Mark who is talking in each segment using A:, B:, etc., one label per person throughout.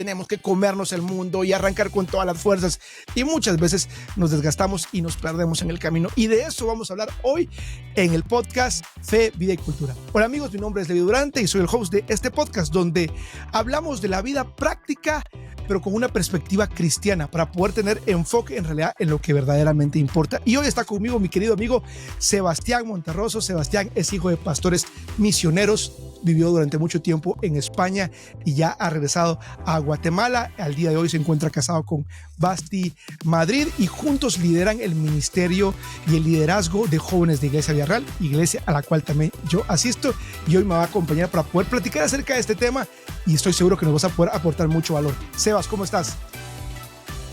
A: tenemos que comernos el mundo y arrancar con todas las fuerzas, y muchas veces nos desgastamos y nos perdemos en el camino, y de eso vamos a hablar hoy en el podcast Fe, Vida y Cultura. Hola amigos, mi nombre es Levi Durante y soy el host de este podcast donde hablamos de la vida práctica pero con una perspectiva cristiana para poder tener enfoque en realidad en lo que verdaderamente importa. Y hoy está conmigo mi querido amigo Sebastián Monterroso. Sebastián es hijo de pastores misioneros, vivió durante mucho tiempo en España y ya ha regresado a Guatemala. Al día de hoy se encuentra casado con Basti Madrid y juntos lideran el ministerio y el liderazgo de jóvenes de Iglesia Villarreal, iglesia a la cual también yo asisto, y hoy me va a acompañar para poder platicar acerca de este tema y estoy seguro que nos vas a poder aportar mucho valor. Sebas, ¿cómo estás?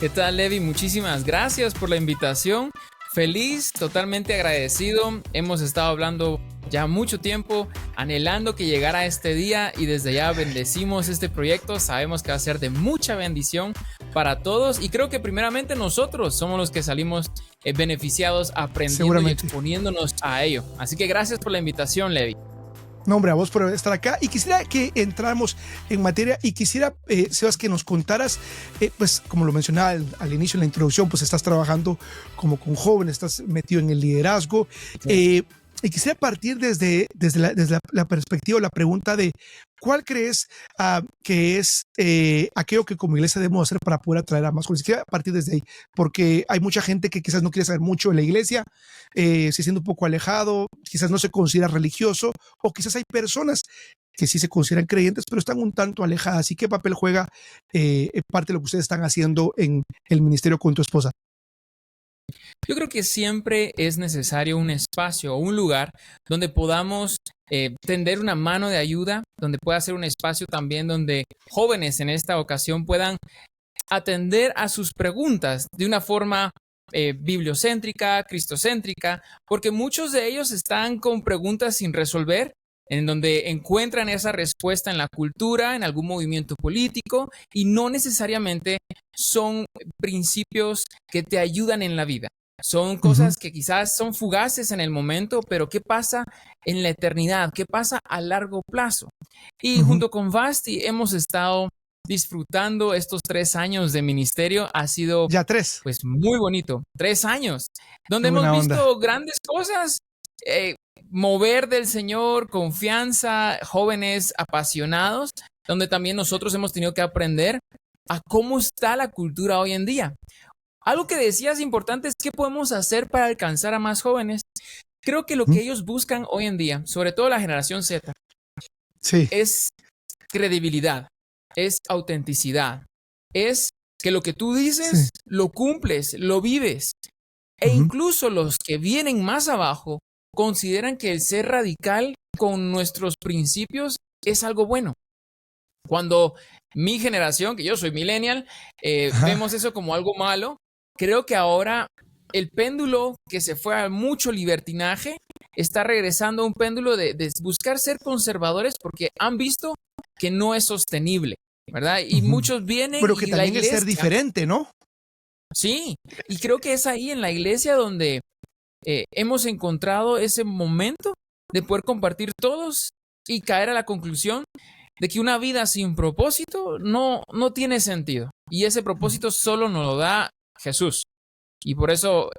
B: ¿Qué tal, Levi? Muchísimas gracias por la invitación. Feliz, totalmente agradecido. Hemos estado hablando ya mucho tiempo, anhelando que llegara este día y desde ya bendecimos este proyecto. Sabemos que va a ser de mucha bendición para todos y creo que primeramente nosotros somos los que salimos beneficiados aprendiendo y exponiéndonos a ello. Así que gracias por la invitación, Levi.
A: No, hombre, a vos por estar acá, y quisiera que entráramos en materia y quisiera, Sebas, que nos contaras, pues como lo mencionaba al inicio en la introducción, pues estás trabajando como con jóvenes, estás metido en el liderazgo, sí. Y quisiera partir desde la perspectiva, la pregunta de ¿cuál crees que es aquello que como iglesia debemos hacer para poder atraer a más jóvenes? Quisiera partir desde ahí, porque hay mucha gente que quizás no quiere saber mucho de la iglesia, se siente un poco alejado, quizás no se considera religioso, o quizás hay personas que sí se consideran creyentes, pero están un tanto alejadas. ¿Y qué papel juega parte de lo que ustedes están haciendo en el ministerio con tu esposa?
B: Yo creo que siempre es necesario un espacio o un lugar donde podamos tender una mano de ayuda, donde pueda ser un espacio también donde jóvenes en esta ocasión puedan atender a sus preguntas de una forma bibliocéntrica, cristocéntrica, porque muchos de ellos están con preguntas sin resolver, en donde encuentran esa respuesta en la cultura, en algún movimiento político, y no necesariamente son principios que te ayudan en la vida. Son cosas que quizás son fugaces en el momento, pero ¿qué pasa en la eternidad? ¿Qué pasa a largo plazo? Y junto con Basti hemos estado disfrutando estos 3 años de ministerio. Ha sido
A: ya 3,
B: pues muy bonito, 3 años, donde hemos visto grandes cosas, mover del Señor, confianza, jóvenes apasionados, donde también nosotros hemos tenido que aprender a cómo está la cultura hoy en día. Algo que decías importante es qué podemos hacer para alcanzar a más jóvenes. Creo que lo que ellos buscan hoy en día, sobre todo la generación Z, sí, es credibilidad, es autenticidad, es que lo que tú dices lo cumples, lo vives. E incluso los que vienen más abajo consideran que el ser radical con nuestros principios es algo bueno. Cuando mi generación, que yo soy millennial, vemos eso como algo malo, creo que ahora el péndulo que se fue a mucho libertinaje está regresando a un péndulo de buscar ser conservadores porque han visto que no es sostenible, ¿verdad? Y muchos vienen
A: pero que
B: y
A: también
B: la iglesia,
A: es ser diferente, ¿no?
B: Sí, y creo que es ahí en la iglesia donde hemos encontrado ese momento de poder compartir todos y caer a la conclusión de que una vida sin propósito no tiene sentido. Y ese propósito solo nos lo da Jesús. Y por eso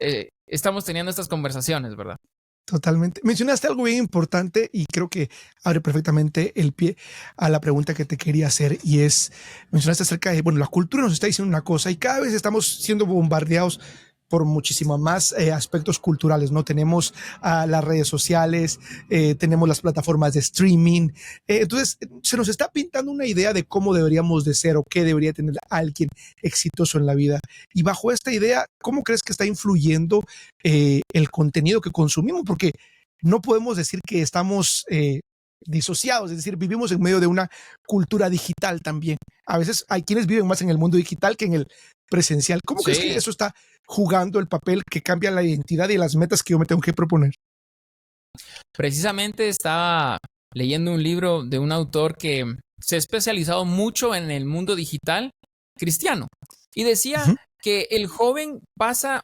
B: estamos teniendo estas conversaciones, ¿verdad?
A: Totalmente. Mencionaste algo bien importante y creo que abre perfectamente el pie a la pregunta que te quería hacer, y es, mencionaste acerca de, bueno, la cultura nos está diciendo una cosa y cada vez estamos siendo bombardeados por muchísimos más aspectos culturales, ¿no? Tenemos las redes sociales, tenemos las plataformas de streaming, entonces se nos está pintando una idea de cómo deberíamos de ser o qué debería tener alguien exitoso en la vida, y bajo esta idea, ¿cómo crees que está influyendo el contenido que consumimos? Porque no podemos decir que estamos disociados, es decir, vivimos en medio de una cultura digital también. A veces hay quienes viven más en el mundo digital que en el presencial. ¿Cómo crees que eso está jugando el papel que cambia la identidad y las metas que yo me tengo que proponer?
B: Precisamente estaba leyendo un libro de un autor que se ha especializado mucho en el mundo digital cristiano y decía que el joven pasa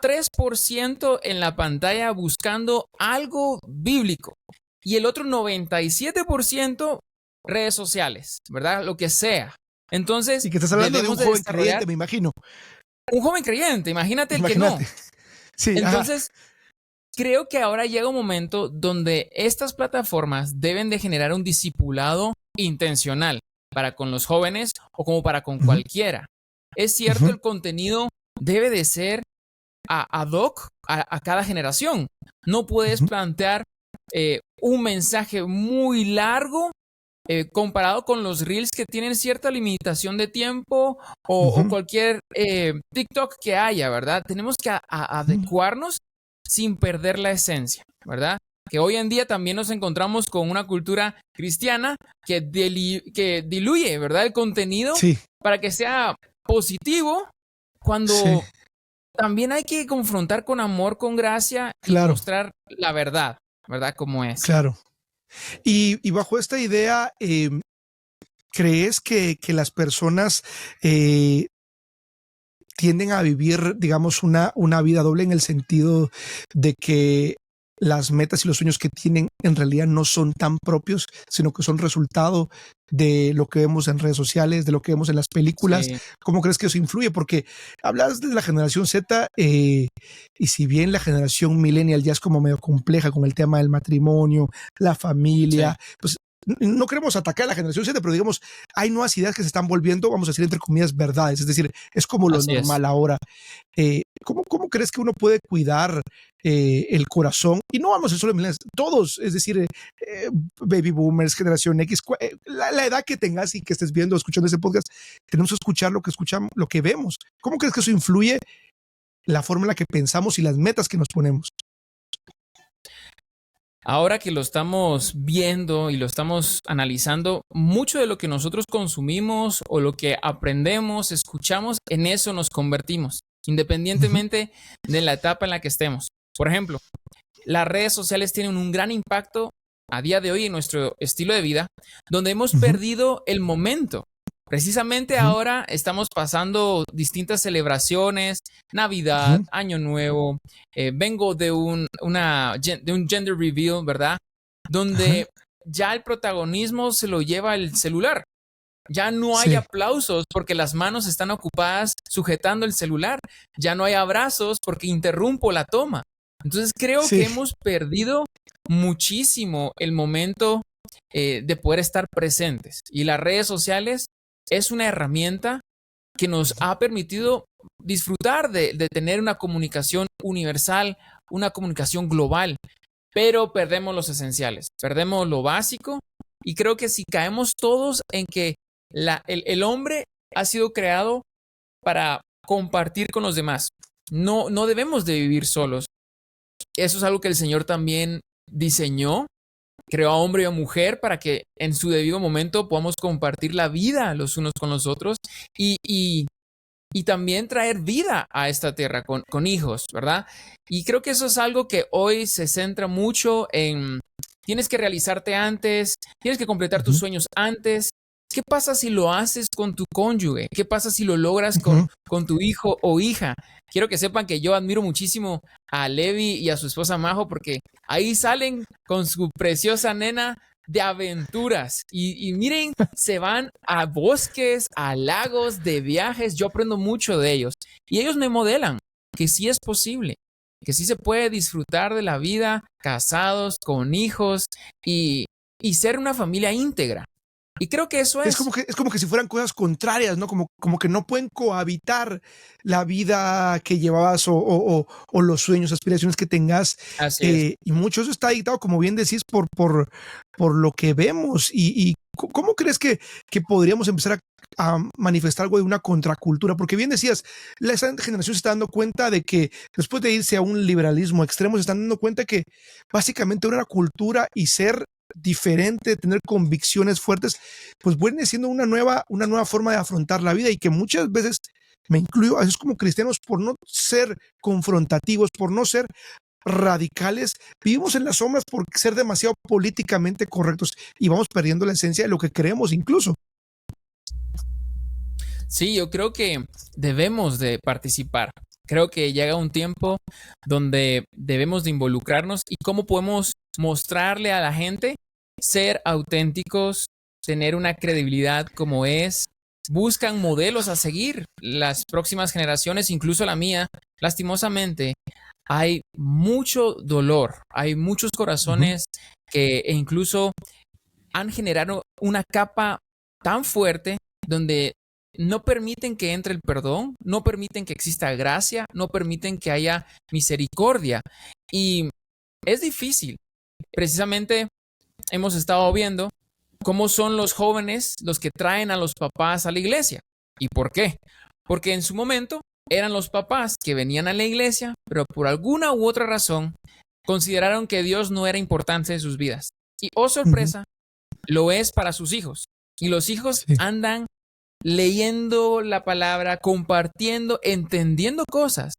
B: 3% en la pantalla buscando algo bíblico y el otro 97% redes sociales, ¿verdad? Lo que sea. Entonces,
A: y que estás hablando de un joven creyente, me imagino.
B: Un joven creyente, imagínate el que no.
A: Sí,
B: entonces, creo que ahora llega un momento donde estas plataformas deben de generar un discipulado intencional para con los jóvenes o como para con cualquiera. Es cierto, el contenido debe de ser ad hoc a cada generación. No puedes plantear un mensaje muy largo comparado con los reels que tienen cierta limitación de tiempo o cualquier TikTok que haya, ¿verdad? Tenemos que adecuarnos sin perder la esencia, ¿verdad? Que hoy en día también nos encontramos con una cultura cristiana que diluye, ¿verdad? El contenido para que sea positivo cuando también hay que confrontar con amor, con gracia y mostrar la verdad, ¿verdad? Como es.
A: Claro. Y bajo esta idea, ¿crees que las personas tienden a vivir, digamos, una vida doble en el sentido de que las metas y los sueños que tienen en realidad no son tan propios, sino que son resultado de lo que vemos en redes sociales, de lo que vemos en las películas? Sí. ¿Cómo crees que eso influye? Porque hablas de la generación Z y si bien la generación millennial ya es como medio compleja con el tema del matrimonio, la familia, pues no queremos atacar a la generación Z, pero digamos, hay nuevas ideas que se están volviendo, vamos a decir entre comillas, verdades. Es decir, es como lo normal ahora. ¿Cómo crees que uno puede cuidar el corazón? Y no vamos a solo millennials, todos, es decir, baby boomers, generación X, la edad que tengas y que estés viendo, escuchando este podcast, tenemos que escuchar lo que escuchamos, lo que vemos. ¿Cómo crees que eso influye la forma en la que pensamos y las metas que nos ponemos?
B: Ahora que lo estamos viendo y lo estamos analizando, mucho de lo que nosotros consumimos o lo que aprendemos, escuchamos, en eso nos convertimos, independientemente de la etapa en la que estemos. Por ejemplo, las redes sociales tienen un gran impacto a día de hoy en nuestro estilo de vida, donde hemos perdido el momento. Precisamente ahora estamos pasando distintas celebraciones, Navidad, Año Nuevo, vengo de un gender reveal, ¿verdad? Donde ya el protagonismo se lo lleva el celular. Ya no hay aplausos porque las manos están ocupadas sujetando el celular. Ya no hay abrazos porque interrumpo la toma. Entonces creo que hemos perdido muchísimo el momento de poder estar presentes. Y las redes sociales es una herramienta que nos ha permitido disfrutar de tener una comunicación universal, una comunicación global, pero perdemos los esenciales, perdemos lo básico y creo que si caemos todos en que el hombre ha sido creado para compartir con los demás, no debemos de vivir solos. Eso es algo que el Señor también diseñó. Creó a hombre y a mujer para que en su debido momento podamos compartir la vida los unos con los otros y también traer vida a esta tierra con hijos, ¿verdad? Y creo que eso es algo que hoy se centra mucho en tienes que realizarte antes, tienes que completar tus sueños antes. ¿Qué pasa si lo haces con tu cónyuge? ¿Qué pasa si lo logras con tu hijo o hija? Quiero que sepan que yo admiro muchísimo a Levi y a su esposa Majo porque ahí salen con su preciosa nena de aventuras y miren, se van a bosques, a lagos, de viajes. Yo aprendo mucho de ellos y ellos me modelan que sí es posible, que sí se puede disfrutar de la vida casados, con hijos y ser una familia íntegra. Y creo que eso es
A: como que si fueran cosas contrarias, ¿no? Como que no pueden cohabitar la vida que llevabas o los sueños, aspiraciones que tengas. Y mucho eso está dictado, como bien decís, por lo que vemos. Y ¿cómo crees que podríamos empezar a manifestar algo de una contracultura? Porque bien decías, esa generación se está dando cuenta de que después de irse a un liberalismo extremo, se están dando cuenta que básicamente una cultura y ser diferente, tener convicciones fuertes, pues viene siendo una nueva forma de afrontar la vida y que muchas veces, me incluyo, a veces como cristianos, por no ser confrontativos, por no ser radicales, vivimos en las sombras por ser demasiado políticamente correctos y vamos perdiendo la esencia de lo que creemos incluso.
B: Sí, yo creo que debemos de participar. Creo que llega un tiempo donde debemos de involucrarnos y cómo podemos mostrarle a la gente, ser auténticos, tener una credibilidad como es buscan modelos a seguir. Las próximas generaciones, incluso la mía, lastimosamente, hay mucho dolor, hay muchos corazones que incluso han generado una capa tan fuerte donde no permiten que entre el perdón, no permiten que exista gracia, no permiten que haya misericordia. Y es difícil. Precisamente hemos estado viendo cómo son los jóvenes los que traen a los papás a la iglesia. ¿Y por qué? Porque en su momento eran los papás que venían a la iglesia, pero por alguna u otra razón consideraron que Dios no era importante en sus vidas. Y, oh sorpresa, lo es para sus hijos. Y los hijos andan leyendo la palabra, compartiendo, entendiendo cosas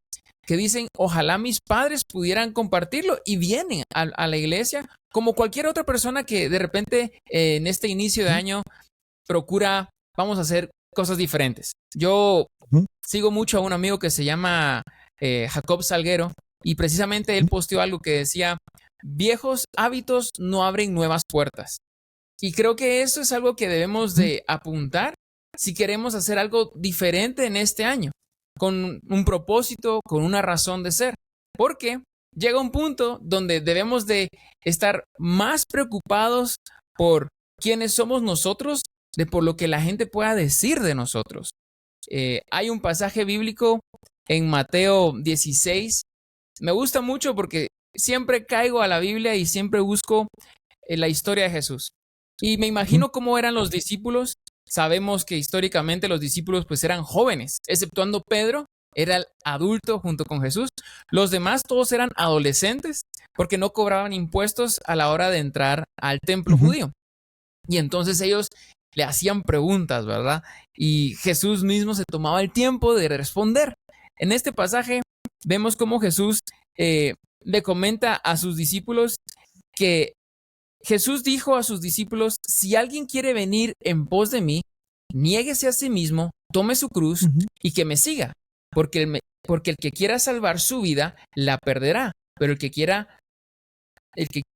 B: que dicen, ojalá mis padres pudieran compartirlo, y vienen a la iglesia como cualquier otra persona que de repente en este inicio de año procura, vamos a hacer cosas diferentes. Yo sigo mucho a un amigo que se llama Jacob Salguero, y precisamente él posteó algo que decía, viejos hábitos no abren nuevas puertas. Y creo que eso es algo que debemos de apuntar si queremos hacer algo diferente en este año, con un propósito, con una razón de ser. Porque llega un punto donde debemos de estar más preocupados por quiénes somos nosotros, de por lo que la gente pueda decir de nosotros. Hay un pasaje bíblico en Mateo 16. Me gusta mucho porque siempre caigo a la Biblia y siempre busco la historia de Jesús. Y me imagino cómo eran los discípulos. Sabemos que históricamente los discípulos pues eran jóvenes, exceptuando Pedro, era el adulto junto con Jesús. Los demás todos eran adolescentes porque no cobraban impuestos a la hora de entrar al templo judío. Y entonces ellos le hacían preguntas, ¿verdad? Y Jesús mismo se tomaba el tiempo de responder. En este pasaje vemos cómo Jesús le comenta a sus discípulos que Jesús dijo a sus discípulos, si alguien quiere venir en pos de mí, niéguese a sí mismo, tome su cruz y que me siga, porque el que quiera salvar su vida, la perderá, pero el que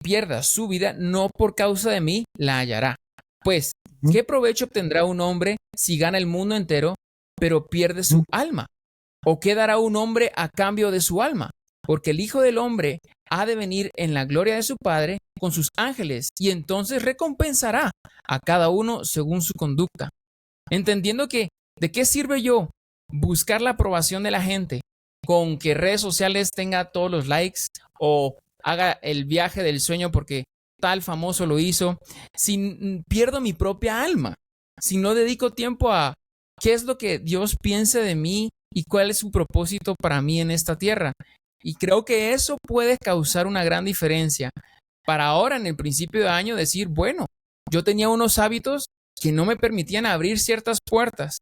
B: pierda su vida, no por causa de mí, la hallará. Pues, ¿qué provecho obtendrá un hombre si gana el mundo entero, pero pierde su alma? ¿O qué dará un hombre a cambio de su alma? Porque el Hijo del Hombre ha de venir en la gloria de su Padre con sus ángeles, y entonces recompensará a cada uno según su conducta. Entendiendo que, ¿de qué sirve yo buscar la aprobación de la gente con que redes sociales tenga todos los likes o haga el viaje del sueño porque tal famoso lo hizo, si pierdo mi propia alma, si no dedico tiempo a qué es lo que Dios piense de mí y cuál es su propósito para mí en esta tierra? Y creo que eso puede causar una gran diferencia para ahora, en el principio de año, decir, bueno, yo tenía unos hábitos que no me permitían abrir ciertas puertas.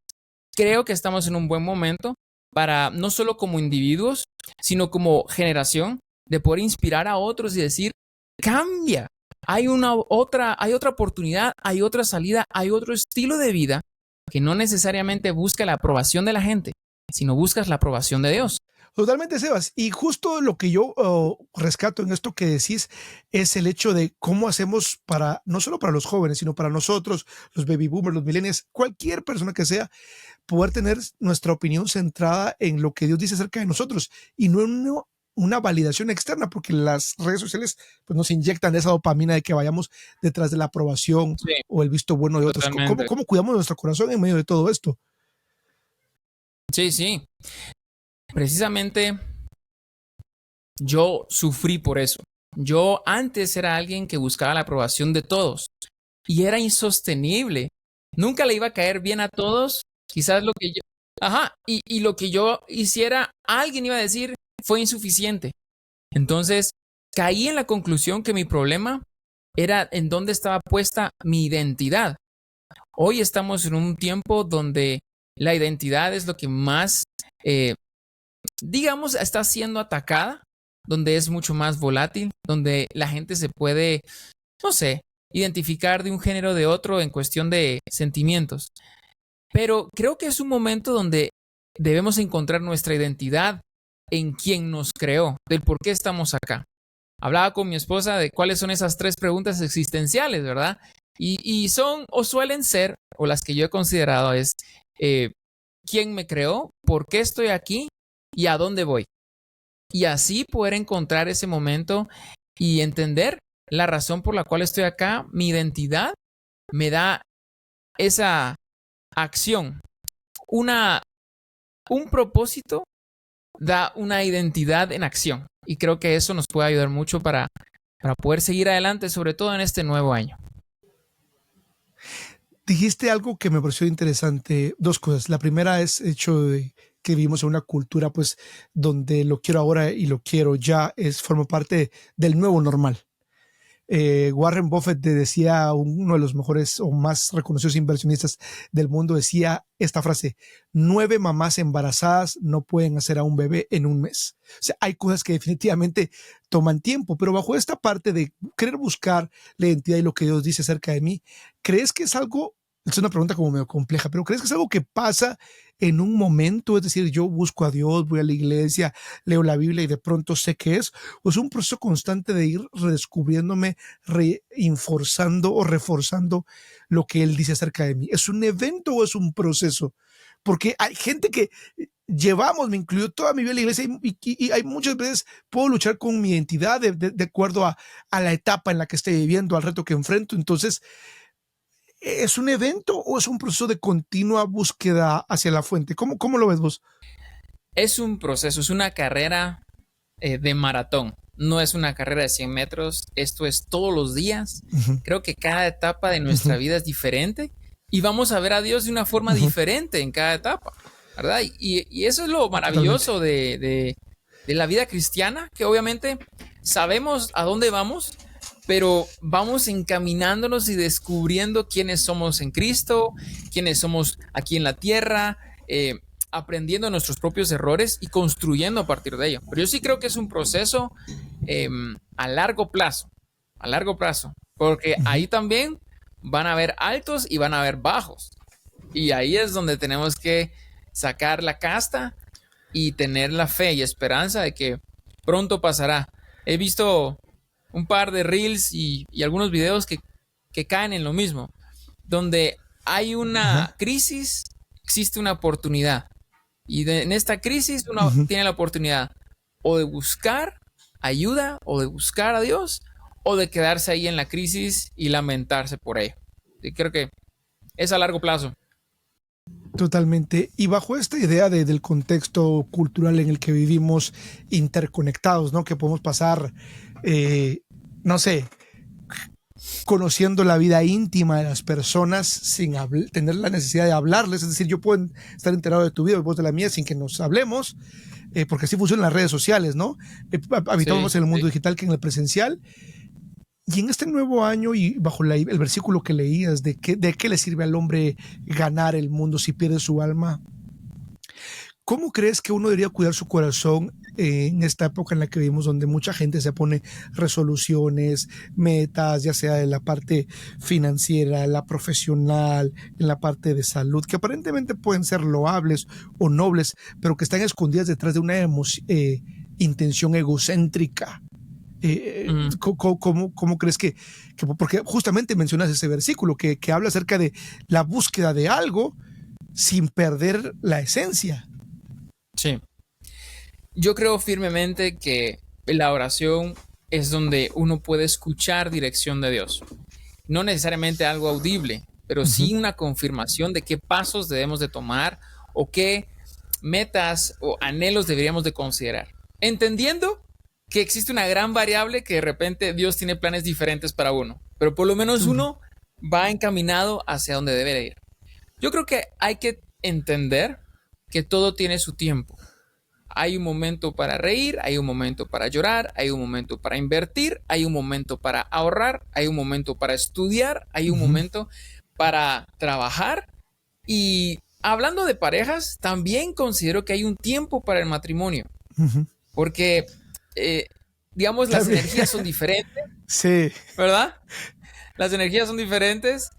B: Creo que estamos en un buen momento para, no solo como individuos, sino como generación, de poder inspirar a otros y decir, cambia. Hay otra oportunidad, hay otra salida, hay otro estilo de vida que no necesariamente busca la aprobación de la gente, sino buscas la aprobación de Dios.
A: Totalmente, Sebas. Y justo lo que yo rescato en esto que decís es el hecho de cómo hacemos para, no solo para los jóvenes, sino para nosotros, los baby boomers, los millennials, cualquier persona que sea, poder tener nuestra opinión centrada en lo que Dios dice acerca de nosotros y no en una validación externa, porque las redes sociales pues, nos inyectan esa dopamina de que vayamos detrás de la aprobación o el visto bueno de otros. ¿Cómo cuidamos nuestro corazón en medio de todo esto?
B: Sí, sí. Precisamente yo sufrí por eso. Yo antes era alguien que buscaba la aprobación de todos y era insostenible. Nunca le iba a caer bien a todos. Quizás lo que yo... y lo que yo hiciera, alguien iba a decir, fue insuficiente. Entonces, caí en la conclusión que mi problema era en dónde estaba puesta mi identidad. Hoy estamos en un tiempo donde la identidad es lo que más... digamos, está siendo atacada, donde es mucho más volátil, donde la gente se puede, no sé, identificar de un género de otro en cuestión de sentimientos. Pero creo que es un momento donde debemos encontrar nuestra identidad en quién nos creó, del por qué estamos acá. Hablaba con mi esposa de cuáles son esas 3 preguntas existenciales, ¿verdad? Y son o suelen ser, o las que yo he considerado es, quién me creó, por qué estoy aquí y a dónde voy. Y así poder encontrar ese momento y entender la razón por la cual estoy acá, mi identidad me da esa acción. Un propósito da una identidad en acción. Y creo que eso nos puede ayudar mucho para poder seguir adelante, sobre todo en este nuevo año.
A: Dijiste algo que me pareció interesante, dos cosas. La primera es el hecho de que vivimos en una cultura pues donde lo quiero ahora y lo quiero ya forma parte del nuevo normal. Warren Buffett decía, uno de los mejores o más reconocidos inversionistas del mundo, decía esta frase: 9 mamás embarazadas no pueden hacer a un bebé en un mes. O sea, hay cosas que definitivamente toman tiempo, pero bajo esta parte de querer buscar la identidad y lo que Dios dice acerca de mí, ¿crees que es algo? Es una pregunta como medio compleja, pero ¿crees que es algo que pasa en un momento? Es decir, yo busco a Dios, voy a la iglesia, leo la Biblia y de pronto sé qué es. ¿O es un proceso constante de ir redescubriéndome, reinforzando o reforzando lo que Él dice acerca de mí? ¿Es un evento o es un proceso? Porque hay gente que me incluyo toda mi vida en la iglesia y hay muchas veces puedo luchar con mi identidad de acuerdo a la etapa en la que estoy viviendo, al reto que enfrento. Entonces, ¿es un evento o es un proceso de continua búsqueda hacia la fuente? ¿Cómo lo ves vos?
B: Es un proceso, es una carrera de maratón. No es una carrera de 100 metros. Esto es todos los días. Creo que cada etapa de nuestra vida es diferente y vamos a ver a Dios de una forma diferente en cada etapa, ¿verdad? Y eso es lo maravilloso de la vida cristiana, que obviamente sabemos a dónde vamos, pero vamos encaminándonos y descubriendo quiénes somos en Cristo, quiénes somos aquí en la tierra, aprendiendo nuestros propios errores y construyendo a partir de ello. Pero yo sí creo que es un proceso a largo plazo, porque ahí también van a haber altos y van a haber bajos. Y ahí es donde tenemos que sacar la casta y tener la fe y esperanza de que pronto pasará. He visto un par de reels y algunos videos que caen en lo mismo. Donde hay una crisis, existe una oportunidad. Y en esta crisis uno tiene la oportunidad o de buscar ayuda o de buscar a Dios o de quedarse ahí en la crisis y lamentarse por ello. Y creo que es a largo plazo.
A: Totalmente. Y bajo esta idea del contexto cultural en el que vivimos interconectados, ¿no? Que podemos pasar, no sé, conociendo la vida íntima de las personas sin tener la necesidad de hablarles. Es decir, yo puedo estar enterado de tu vida y vos de la mía sin que nos hablemos, porque así funcionan las redes sociales, ¿no? Habitamos en el mundo digital que en el presencial. Y en este nuevo año y bajo el versículo que leías, ¿de qué le sirve al hombre ganar el mundo si pierde su alma? ¿Cómo crees que uno debería cuidar su corazón en esta época en la que vivimos, donde mucha gente se pone resoluciones, metas, ya sea en la parte financiera, la profesional, en la parte de salud, que aparentemente pueden ser loables o nobles, pero que están escondidas detrás de una intención egocéntrica? ¿Cómo crees que porque justamente mencionas ese versículo que habla acerca de la búsqueda de algo sin perder la esencia?
B: Sí. Yo creo firmemente que la oración es donde uno puede escuchar dirección de Dios. No necesariamente algo audible, pero sí una confirmación de qué pasos debemos de tomar o qué metas o anhelos deberíamos de considerar. Entendiendo que existe una gran variable que de repente Dios tiene planes diferentes para uno, pero por lo menos uno va encaminado hacia donde debe de ir. Yo creo que hay que entender que todo tiene su tiempo. Hay un momento para reír, hay un momento para llorar, hay un momento para invertir, hay un momento para ahorrar, hay un momento para estudiar, hay un momento para trabajar. Y hablando de parejas, también considero que hay un tiempo para el matrimonio, porque digamos, las energías son diferentes.
A: Sí.
B: ¿Verdad? Las energías son diferentes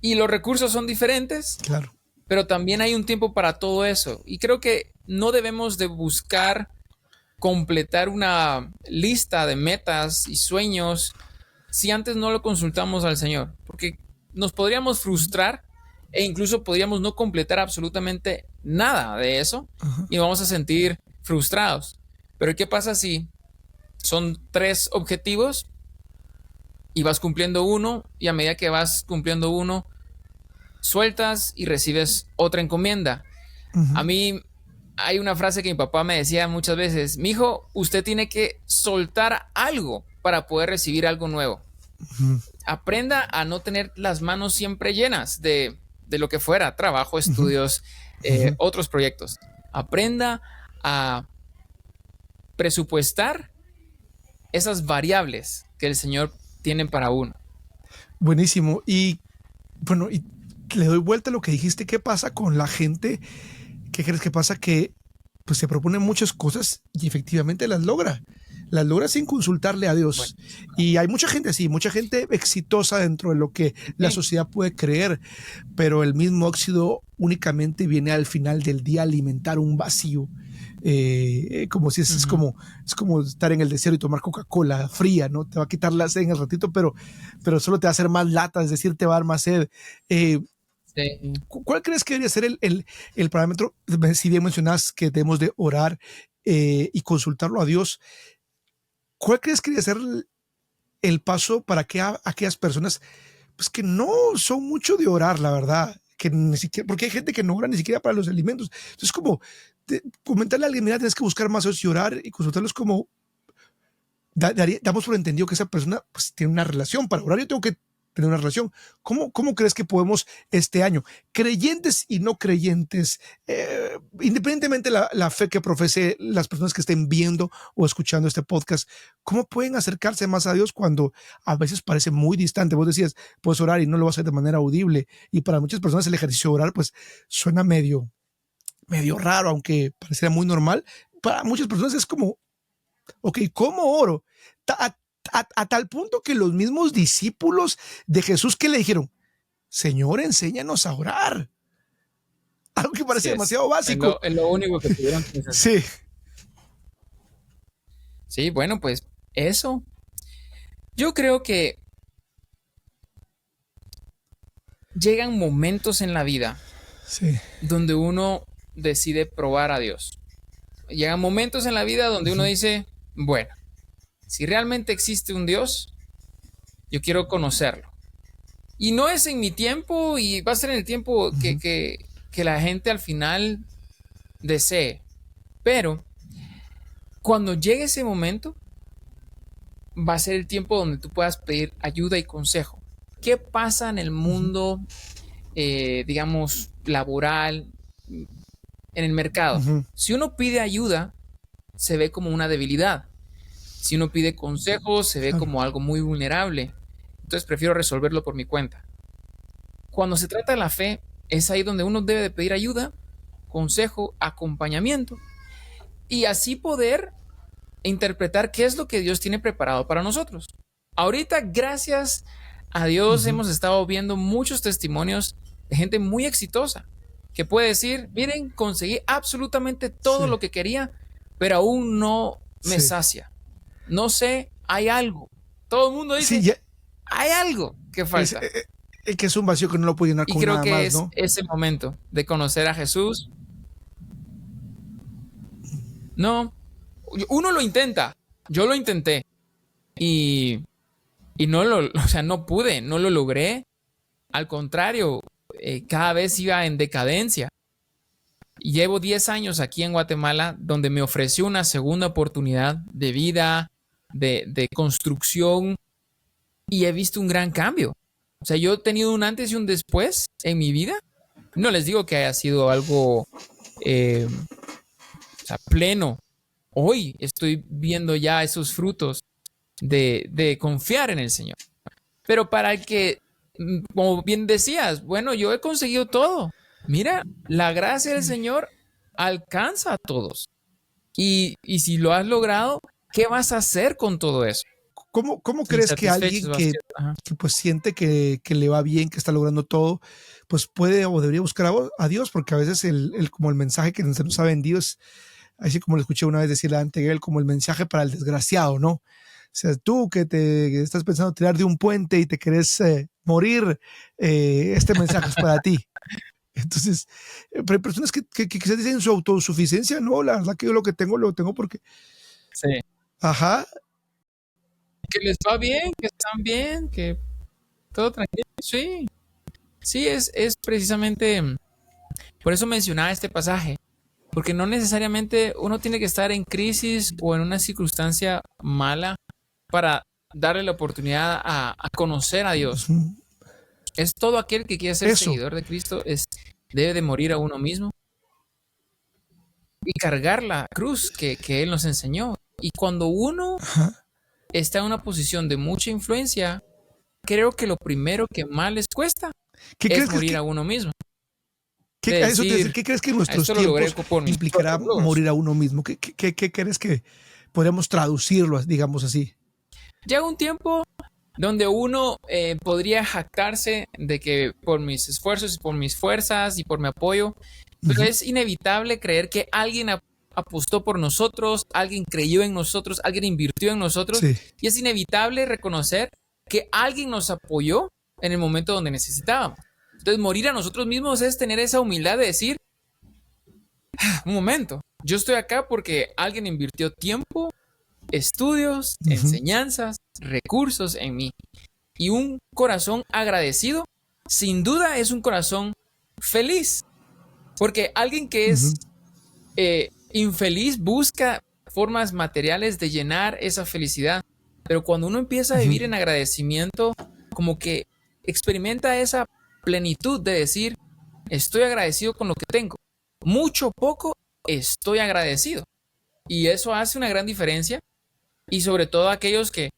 B: y los recursos son diferentes.
A: Claro.
B: Pero también hay un tiempo para todo eso. Y creo que no debemos de buscar completar una lista de metas y sueños si antes no lo consultamos al Señor? Porque nos podríamos frustrar e incluso podríamos no completar absolutamente nada de eso y nos vamos a sentir frustrados. Pero ¿qué pasa si son 3 objetivos y vas cumpliendo uno, y a medida que vas cumpliendo uno, sueltas y recibes otra encomienda? A mí hay una frase que mi papá me decía muchas veces: mijo, usted tiene que soltar algo para poder recibir algo nuevo. Aprenda a no tener las manos siempre llenas de lo que fuera, trabajo, estudios, otros proyectos. Aprenda a presupuestar esas variables que el Señor tiene para uno.
A: Buenísimo. Y bueno, y le doy vuelta a lo que dijiste. ¿Qué pasa con la gente? ¿Qué crees que pasa? Que pues se propone muchas cosas y efectivamente las logra sin consultarle a Dios. Bueno. Y hay mucha gente así, mucha gente exitosa dentro de lo que la sociedad puede creer, pero el mismo éxito únicamente viene al final del día a alimentar un vacío. Como si es como estar en el desierto y tomar Coca-Cola fría, ¿no? Te va a quitar la sed en el ratito, pero solo te va a hacer más lata, es decir, te va a dar más sed. Sí. ¿Cuál crees que debería ser el parámetro? Si bien mencionas que debemos de orar y consultarlo a Dios, ¿cuál crees que debería ser el paso para que aquellas personas pues, que no son mucho de orar, la verdad? Que ni siquiera, porque hay gente que no ora ni siquiera para los alimentos. Entonces, como comentarle a alguien: mira, tienes que buscar más Dios y orar y consultarlos, como damos por entendido que esa persona pues, tiene una relación. Para orar yo tengo que tener una relación. ¿Cómo crees que podemos este año, creyentes y no creyentes, independientemente de la fe que profese las personas que estén viendo o escuchando este podcast, cómo pueden acercarse más a Dios cuando a veces parece muy distante? Vos decías, puedes orar y no lo vas a hacer de manera audible, y para muchas personas el ejercicio de orar pues suena medio raro, aunque pareciera muy normal. Para muchas personas es como, ok, ¿cómo oro? A tal punto que los mismos discípulos de Jesús, que le dijeron: Señor, enséñanos a orar. Algo que parece demasiado básico.
B: Es lo único que tuvieron que hacer.
A: Sí.
B: Sí, bueno, pues eso. Yo creo que llegan momentos en la vida donde uno decide probar a Dios. Llegan momentos en la vida donde uno dice: bueno, si realmente existe un Dios, yo quiero conocerlo. Y no es en mi tiempo, y va a ser en el tiempo que la gente al final desee. Pero cuando llegue ese momento, va a ser el tiempo donde tú puedas pedir ayuda y consejo. ¿Qué pasa en el mundo, digamos, laboral, en el mercado? Si uno pide ayuda, se ve como una debilidad. Si uno pide consejos, se ve como algo muy vulnerable. Entonces prefiero resolverlo por mi cuenta. Cuando se trata de la fe, es ahí donde uno debe de pedir ayuda, consejo, acompañamiento, y así poder interpretar qué es lo que Dios tiene preparado para nosotros. Ahorita, gracias a Dios, hemos estado viendo muchos testimonios de gente muy exitosa que puede decir: miren, conseguí absolutamente todo lo que quería, pero aún no me sacia. No sé, hay algo. Todo el mundo dice: hay algo que falta.
A: Que es un vacío que no lo puede llenar con nada más, ¿no?
B: Y creo que es ese momento de conocer a Jesús. No, uno lo intenta. Yo lo intenté. Y no pude, no lo logré. Al contrario, cada vez iba en decadencia. Y llevo 10 años aquí en Guatemala, donde me ofreció una segunda oportunidad de vida, de construcción, y he visto un gran cambio. O sea, yo he tenido un antes y un después en mi vida. No les digo que haya sido algo pleno. Hoy estoy viendo ya esos frutos de confiar en el Señor. Pero para el que, como bien decías, bueno, yo he conseguido todo. Mira, la gracia del Señor alcanza a todos. Y si lo has logrado, ¿qué vas a hacer con todo eso?
A: ¿Cómo crees que alguien que pues siente que le va bien, que está logrando todo, pues puede o debería buscar a Dios? Porque a veces como el mensaje que se nos ha vendido es, así como lo escuché una vez decirle a Antegel, como el mensaje para el desgraciado, ¿no? sea, tú que estás pensando tirar de un puente y te querés morir, este mensaje es para ti. Entonces, pero hay personas que quizás dicen su autosuficiencia, no, la verdad que yo lo tengo porque...
B: Sí.
A: Ajá.
B: Que les va bien, que están bien, que todo tranquilo. Sí, sí, es precisamente, por eso mencionaba este pasaje, porque no necesariamente uno tiene que estar en crisis o en una circunstancia mala para darle la oportunidad a conocer a Dios.
A: Uh-huh.
B: Es todo aquel que quiere ser seguidor de Cristo, debe de morir a uno mismo y cargar la cruz que Él nos enseñó. Y cuando uno está en una posición de mucha influencia, creo que lo primero que más les cuesta es morir a uno mismo.
A: ¿Qué crees que en nuestros tiempos implicará morir a uno mismo? ¿Qué crees que podríamos traducirlo, digamos así?
B: Llega un tiempo donde uno podría jactarse de que por mis esfuerzos y por mis fuerzas y por mi apoyo, pero es inevitable creer que alguien apostó por nosotros, alguien creyó en nosotros, alguien invirtió en nosotros, y es inevitable reconocer que alguien nos apoyó en el momento donde necesitábamos. Entonces, morir a nosotros mismos es tener esa humildad de decir, un momento, yo estoy acá porque alguien invirtió tiempo, estudios, enseñanzas, recursos en mí. Y un corazón agradecido, sin duda es un corazón feliz. Porque alguien que es infeliz busca formas materiales de llenar esa felicidad. Pero cuando uno empieza a vivir en agradecimiento, como que experimenta esa plenitud de decir, estoy agradecido con lo que tengo. Mucho, poco, estoy agradecido. Y eso hace una gran diferencia. Y sobre todo aquellos que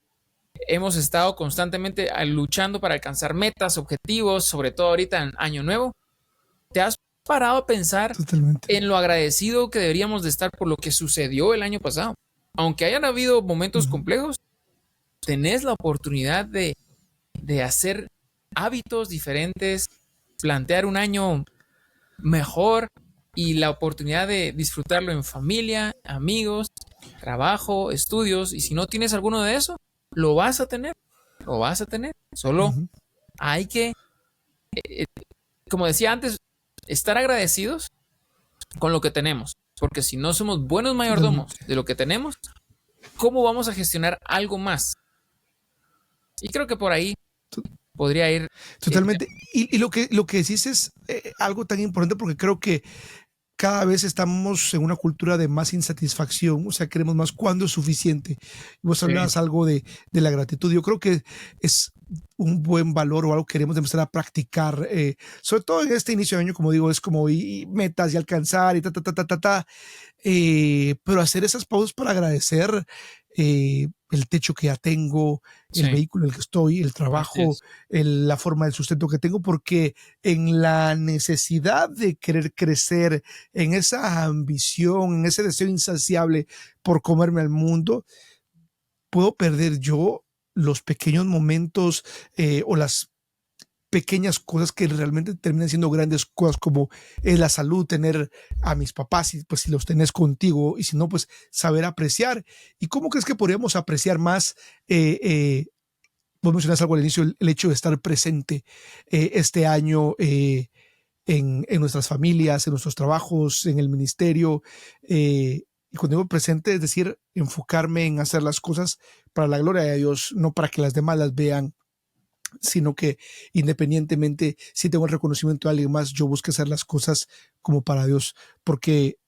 B: hemos estado constantemente luchando para alcanzar metas, objetivos, sobre todo ahorita en Año Nuevo, ¿te has parado a pensar en lo agradecido que deberíamos de estar por lo que sucedió el año pasado? Aunque hayan habido momentos complejos, tenés la oportunidad de hacer hábitos diferentes, plantear un año mejor y la oportunidad de disfrutarlo en familia, amigos, trabajo, estudios. Y si no tienes alguno de eso, lo vas a tener. Solo hay que, como decía antes, estar agradecidos con lo que tenemos. Porque si no somos buenos mayordomos de lo que tenemos, ¿cómo vamos a gestionar algo más? Y creo que por ahí podría ir.
A: Totalmente. Y lo que decís es algo tan importante porque creo que cada vez estamos en una cultura de más insatisfacción, o sea, queremos más cuando es suficiente. Vos hablabas algo de la gratitud. Yo creo que es un buen valor o algo que queremos empezar a practicar, sobre todo en este inicio de año, como digo, es como metas y alcanzar y pero hacer esas pausas para agradecer el techo que ya tengo, el vehículo en el que estoy, el trabajo, la forma del sustento que tengo, porque en la necesidad de querer crecer, en esa ambición, en ese deseo insaciable por comerme al mundo, puedo perder yo los pequeños momentos o las pequeñas cosas que realmente terminan siendo grandes cosas, como es la salud, tener a mis papás, y pues si los tenés contigo, y si no, pues saber apreciar. ¿Y cómo crees que podríamos apreciar más? Vos mencionaste algo al inicio, el hecho de estar presente este año en nuestras familias, en nuestros trabajos, en el ministerio. Y cuando digo presente, es decir, enfocarme en hacer las cosas para la gloria de Dios, no para que las demás las vean, sino que independientemente si tengo el reconocimiento de alguien más, yo busco hacer las cosas como para Dios, porque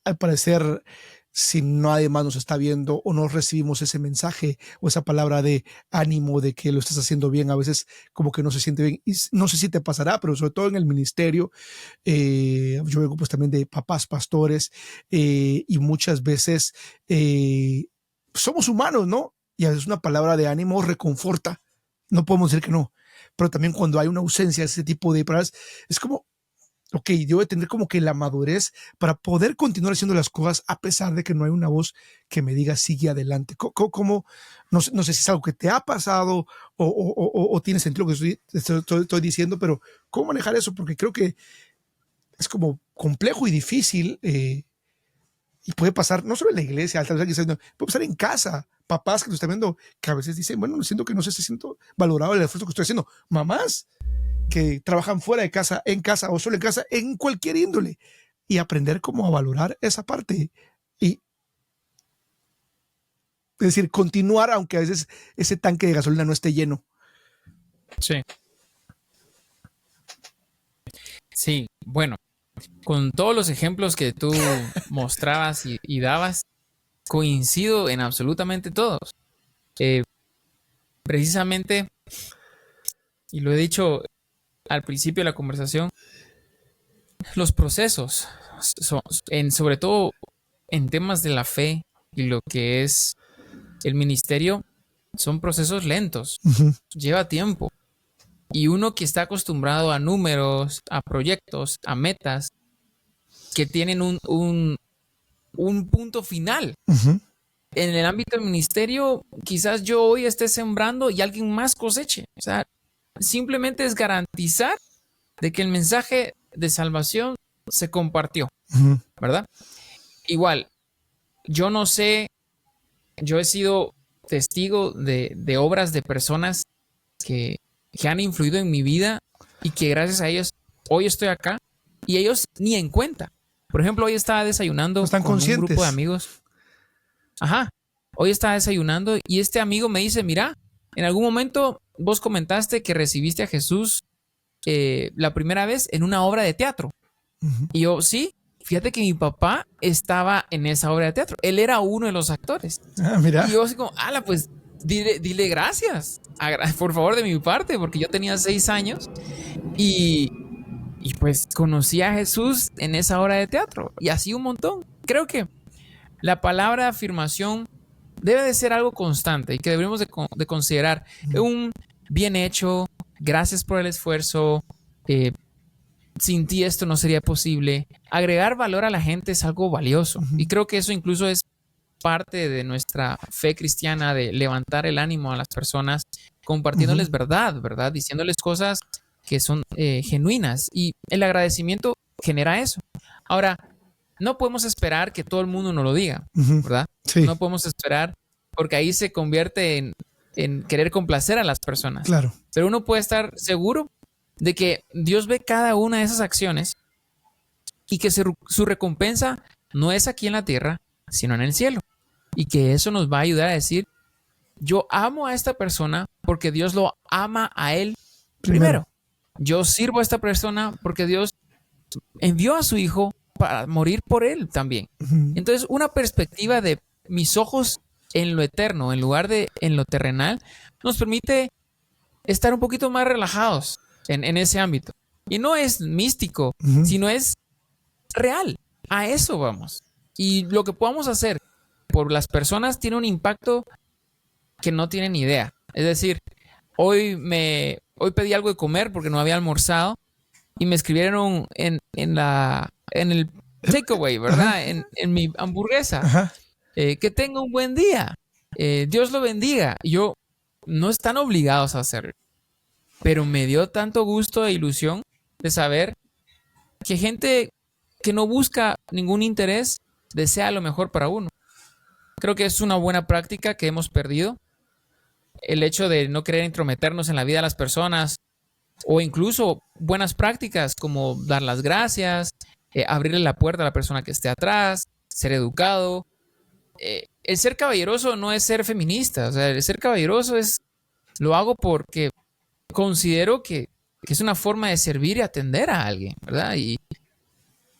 A: al parecer, si nadie más nos está viendo o no recibimos ese mensaje o esa palabra de ánimo de que lo estás haciendo bien, a veces como que no se siente bien. Y no sé si te pasará, pero sobre todo en el ministerio, yo vengo pues también de papás pastores, y muchas veces somos humanos, ¿no? Y a veces una palabra de ánimo reconforta. No podemos decir que no, pero también cuando hay una ausencia de ese tipo de palabras, es como, ok, debo tener como que la madurez para poder continuar haciendo las cosas a pesar de que no hay una voz que me diga sigue adelante. ¿Cómo? No sé si es algo que te ha pasado o tiene sentido lo que estoy diciendo, pero ¿cómo manejar eso? Porque creo que es como complejo y difícil Y puede pasar, no solo en la iglesia, puede pasar en casa. Papás que nos están viendo, que a veces dicen, bueno, siento que no se siento valorado el esfuerzo que estoy haciendo. Mamás que trabajan fuera de casa, en casa o solo en casa, en cualquier índole. Y aprender cómo a valorar esa parte. Y es decir, continuar aunque a veces ese tanque de gasolina no esté lleno.
B: Sí. Sí, bueno, con todos los ejemplos que tú mostrabas y dabas, coincido en absolutamente todos. Precisamente, y lo he dicho al principio de la conversación, los procesos, sobre todo en temas de la fe y lo que es el ministerio, son procesos lentos, lleva tiempo. Y uno que está acostumbrado a números, a proyectos, a metas, que tienen un punto final. En el ámbito del ministerio, quizás yo hoy esté sembrando y alguien más coseche. O sea, simplemente es garantizar de que el mensaje de salvación se compartió, ¿verdad? Igual, yo no sé, yo he sido testigo de obras de personas que han influido en mi vida y que gracias a ellos hoy estoy acá y ellos ni en cuenta. Por ejemplo, hoy estaba desayunando con un grupo de amigos. Hoy estaba desayunando y este amigo me dice, mira, en algún momento vos comentaste que recibiste a Jesús la primera vez en una obra de teatro. Y yo, sí, fíjate que mi papá estaba en esa obra de teatro. Él era uno de los actores.
A: Mira.
B: Y yo así como, pues dile gracias, por favor, de mi parte, porque yo tenía 6 años y pues conocí a Jesús en esa obra de teatro y así un montón. Creo que la palabra afirmación debe de ser algo constante y que deberíamos de considerar un bien hecho, gracias por el esfuerzo, sin ti esto no sería posible. Agregar valor a la gente es algo valioso y creo que eso incluso es parte de nuestra fe cristiana, de levantar el ánimo a las personas, compartiéndoles verdad, diciéndoles cosas que son genuinas y el agradecimiento genera eso. Ahora, no podemos esperar que todo el mundo nos lo diga, ¿verdad? Sí. No podemos esperar porque ahí se convierte en querer complacer a las personas.
A: Claro.
B: Pero uno puede estar seguro de que Dios ve cada una de esas acciones y que su recompensa no es aquí en la tierra, sino en el cielo. Y que eso nos va a ayudar a decir, yo amo a esta persona porque Dios lo ama a él primero. Yo sirvo a esta persona porque Dios envió a su hijo para morir por él también. Entonces, una perspectiva de mis ojos en lo eterno, en lugar de en lo terrenal, nos permite estar un poquito más relajados en ese ámbito. Y no es místico, sino es real. A eso vamos. Y lo que podamos hacer por las personas tiene un impacto que no tienen idea. Es decir, hoy pedí algo de comer porque no había almorzado y me escribieron en el takeaway, ¿verdad? En mi hamburguesa. Que tenga un buen día. Dios lo bendiga. Y yo, no están obligados a hacerlo. Pero me dio tanto gusto e ilusión de saber que gente que no busca ningún interés desea lo mejor para uno. Creo que es una buena práctica que hemos perdido. El hecho de no querer intrometernos en la vida de las personas o incluso buenas prácticas como dar las gracias, abrirle la puerta a la persona que esté atrás, ser educado. El ser caballeroso no es ser feminista. O sea, el ser caballeroso lo hago porque considero que es una forma de servir y atender a alguien, ¿verdad? Y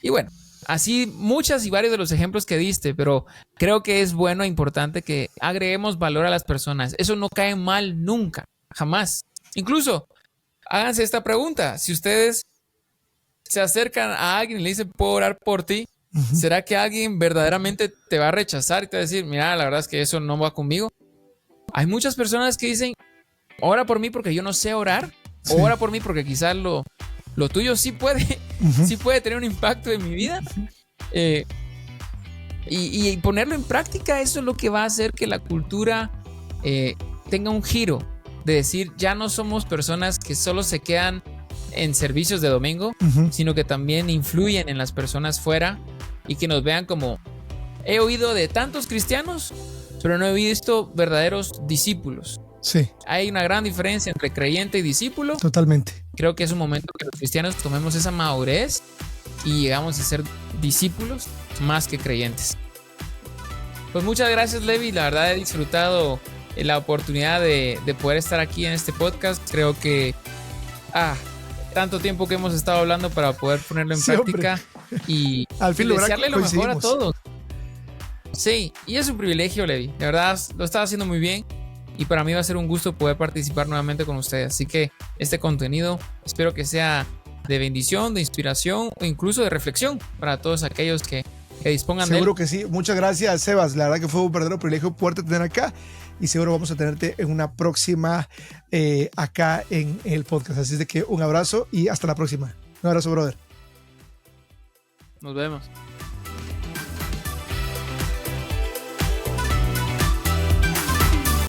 B: bueno, así muchas y varios de los ejemplos que diste, pero creo que es bueno e importante que agreguemos valor a las personas. Eso no cae mal nunca, jamás. Incluso, háganse esta pregunta. Si ustedes se acercan a alguien y le dicen, ¿puedo orar por ti? ¿Será que alguien verdaderamente te va a rechazar y te va a decir, mira, la verdad es que eso no va conmigo? Hay muchas personas que dicen, ora por mí porque yo no sé orar, o ora por mí porque quizás lo tuyo sí puede, sí puede tener un impacto en mi vida. Y ponerlo en práctica, eso es lo que va a hacer que la cultura tenga un giro de decir, ya no somos personas que solo se quedan en servicios de domingo, sino que también influyen en las personas fuera y que nos vean como he oído de tantos cristianos, pero no he visto verdaderos discípulos.
A: Sí.
B: Hay una gran diferencia entre creyente y discípulo.
A: Totalmente.
B: Creo que es un momento que los cristianos tomemos esa madurez y llegamos a ser discípulos más que creyentes. Pues muchas gracias, Levi. La verdad he disfrutado la oportunidad de poder estar aquí en este podcast. Creo que tanto tiempo que hemos estado hablando para poder ponerlo en práctica y
A: al fin
B: desearle lo mejor a todos. Sí, y es un privilegio, Levi. De verdad lo estás haciendo muy bien y para mí va a ser un gusto poder participar nuevamente con ustedes. Así que este contenido espero que sea de bendición, de inspiración o incluso de reflexión para todos aquellos que dispongan de él.
A: Seguro que sí. Muchas gracias, Sebas. La verdad que fue un verdadero privilegio poderte tener acá y seguro vamos a tenerte en una próxima acá en el podcast. Así de que un abrazo y hasta la próxima. Un abrazo, brother.
B: Nos vemos.